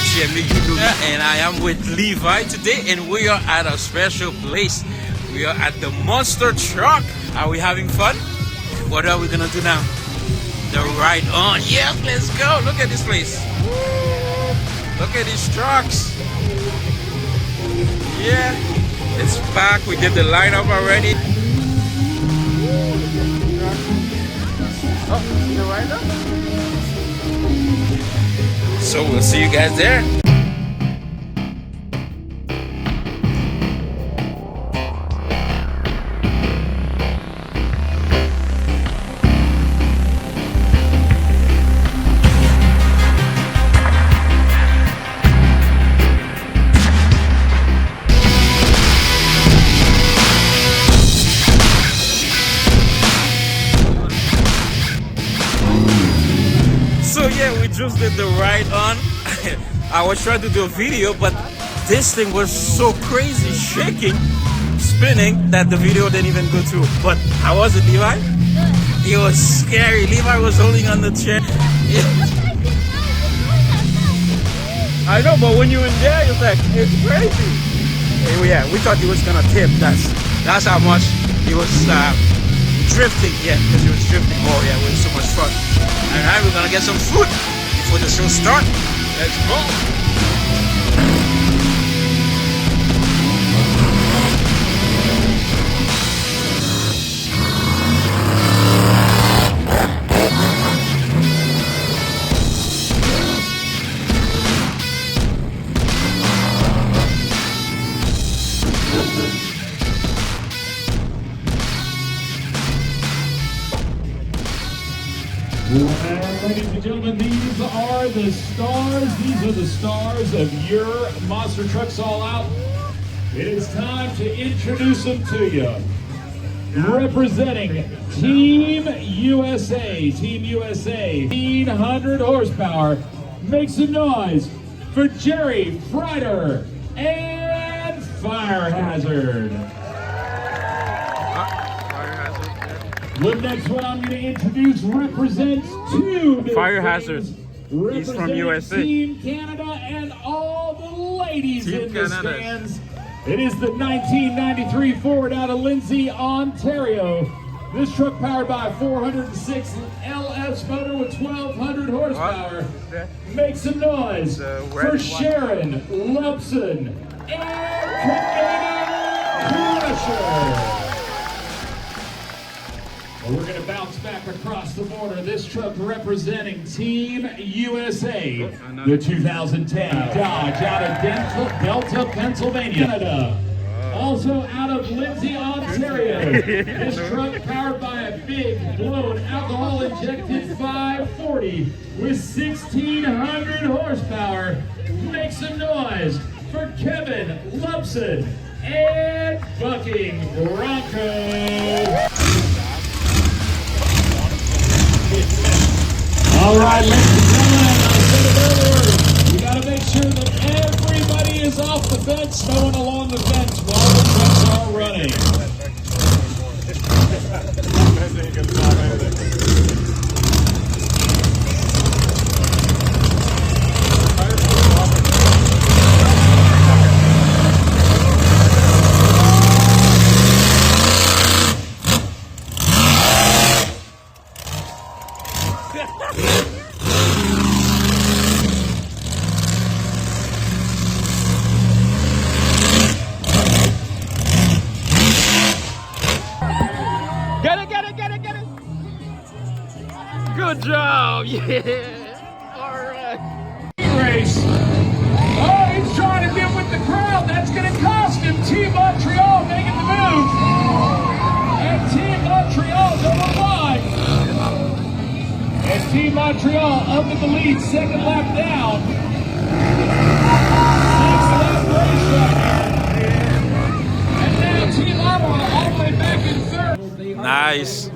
JMA, and I am with Levi today, and we are at a special place. We are at the monster truck. Are we having fun? What are we gonna do now? The ride on. Yes, let's go. Look at this place. Woo. Look at these trucks. Yeah, it's packed. We did the lineup already. Oh, see the rider? So we'll see you guys there. So yeah, we just did the ride on. I was trying to do a video, but this thing was so crazy, shaking, spinning, that the video didn't even go through. But how was it, Levi? It was scary. Levi was holding on the chair. I know, but when you're in there, it's like, it's crazy. Yeah, we thought it was gonna tip. That's how much it was drifting. Yeah, because it was drifting. Oh yeah, it was so much fun. Alright, we're gonna get some food before the show starts. Let's go. Ladies and gentlemen, these are the stars. These are the stars of your Monster Trucks All Out. It is time to introduce them to you. Representing Team USA, 1,500 horsepower. Make some noise for Jerry Frieder and Fire Hazard. The next one I'm going to introduce represents two Fire Hazard. He's from USA. Team Canada and all the ladies Team in the Canada. stands. It is the 1993 Ford out of Lindsay, Ontario. This truck powered by a 406 LS motor with 1,200 horsepower. Make some noise for Sharon Lupson and Canadian Crusher. Well, we're going to bounce back across the border. This truck representing Team USA, the 2010 Dodge out of Delta, Pennsylvania. Canada. Also out of Lindsay, Ontario. This truck powered by a big, blown, alcohol-injected 540 with 1,600 horsepower. Make some noise for Kevin Lupson and Bucking Bronco. All right, ladies and gentlemen, I said it earlier, we got to make sure that everybody is off the fence, no one along the fence while the trucks are running. Good job, yeah. All right. Race. Oh, he's trying to get with the crowd. That's going to cost him. Team Montreal making the move. And Team Montreal number 1. And Team Montreal up in the lead, second lap down. 6-lap racetrack. And now Team Ottawa all the way back in third. Nice.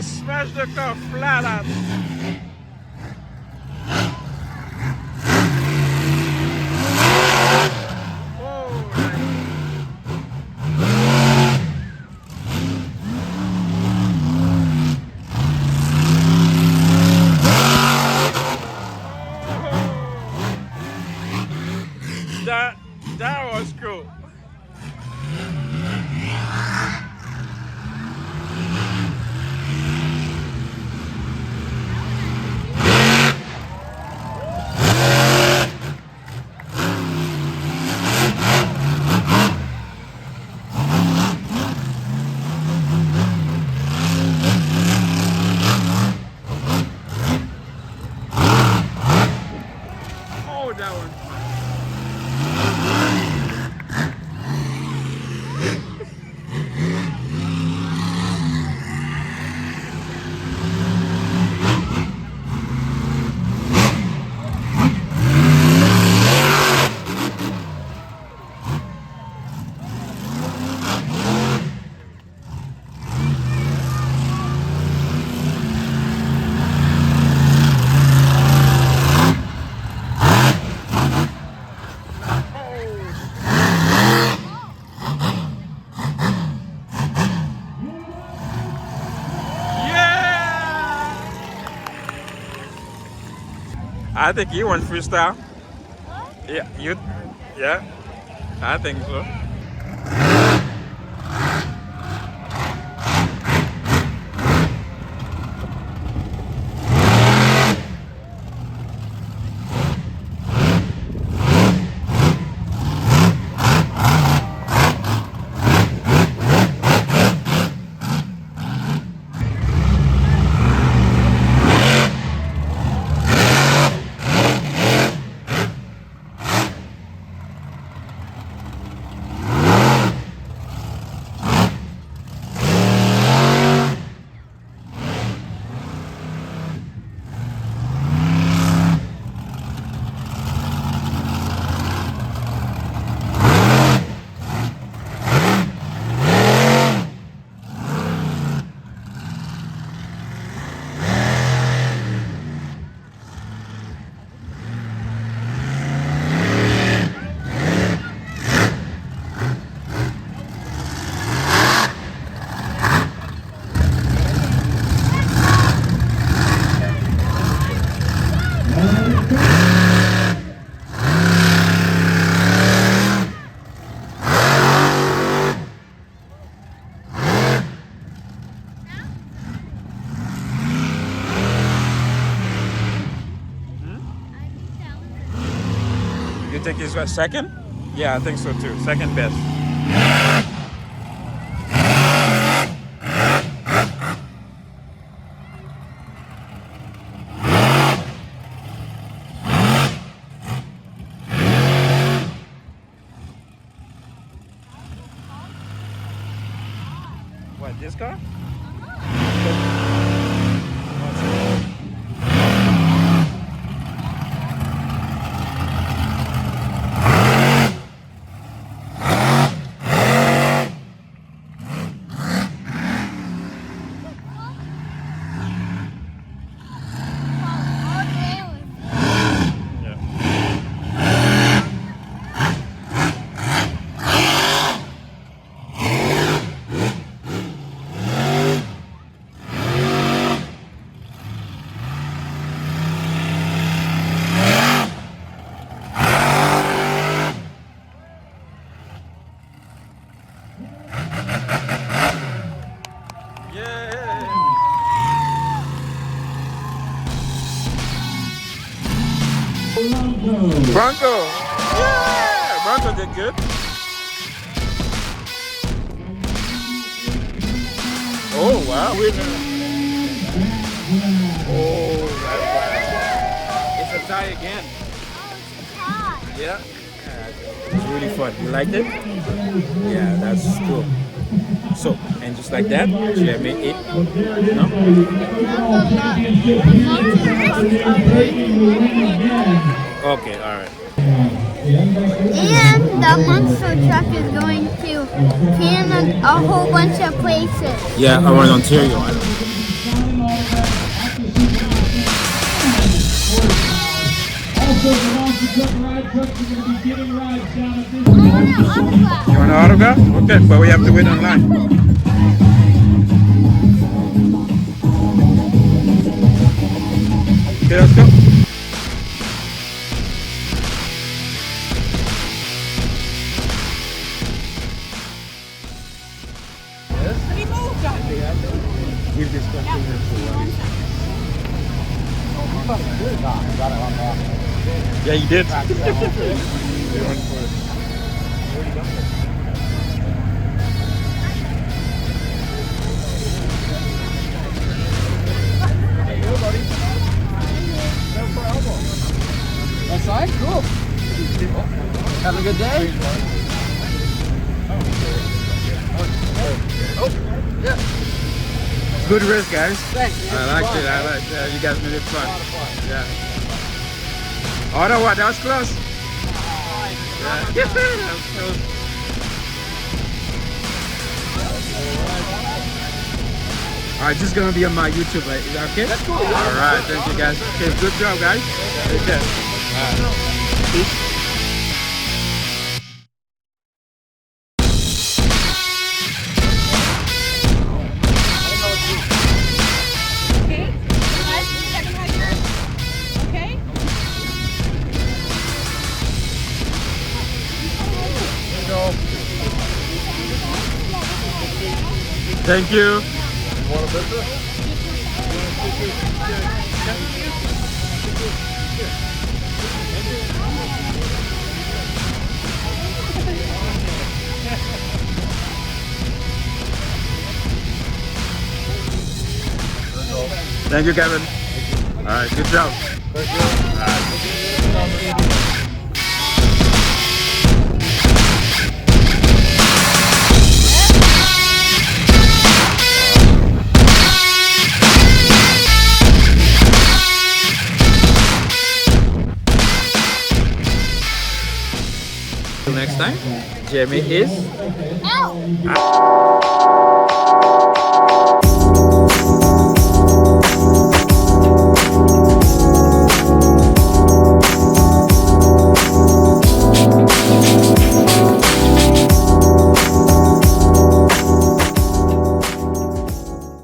smashed the car flat out. That was cool. Oh, that one. I think you went freestyle. Yeah, you. Yeah, I think so. You think he's what, second? Yeah, I think so too. Second best. What, this car? Bronco. Yeah, Bronco did good. Oh wow, oh, that's it's a tie again. Yeah, it's really fun. You liked it? Yeah, that's cool. So, and just like that, JMA 8. No? Okay, alright. And the monster truck is going to Canada, a whole bunch of places. Yeah, around Ontario. truck ride trucks are going to be giving rides down at this I want an autograph. You want an autograph? Okay, but we have to wait online. Okay, let's go. Give this question here for Yeah, you did. Outside? Cool. Having a good day? Oh, yeah. Good race, guys. Thanks. I liked it. You guys made it fun. Yeah. Oh, no, what? That was close. Yeah. That was close. Alright, this is gonna be on my YouTube, right? Is that okay? That's cool. Alright, thank you guys. Okay, good job, guys. Take care. Peace. Okay. Second hiker. Okay. Thank you. Thank you, Kevin. All right, good job. Till next time, JMA is Ow!